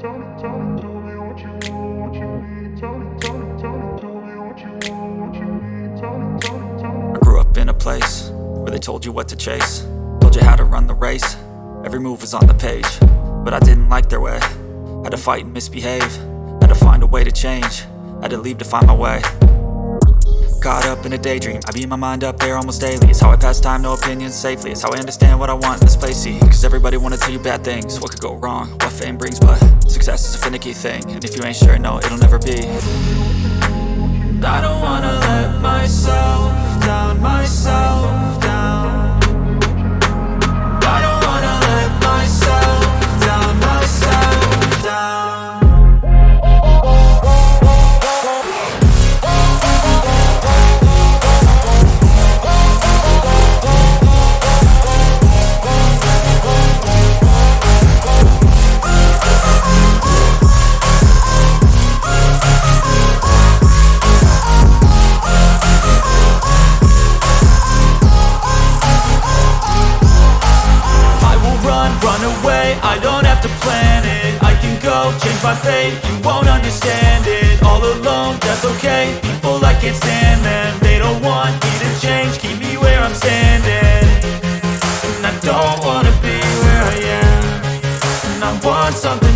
I grew up in a place where they told you what to chase, told you how to run the race. Every move was on the page, but I didn't like their way. Had to fight and misbehave, had to find a way to change, had to leave to find my way. Caught up in a daydream, I beat my mind up there almost daily. It's how I pass time, no opinions safely. It's how I understand what I want in this place, see. Cause everybody wanna tell you bad things, what could go wrong, what fame brings. But success is a finicky thing, and if you ain't sure, no, it'll never be. I don't wanna let myself down, myself down. I don't wanna let myself down, myself down. Run away, I don't have to plan it. I can go, change my fate, you won't understand it. All alone, that's okay, people I can't stand them. They don't want me to change, keep me where I'm standing. And I don't wanna be where I am, and I want something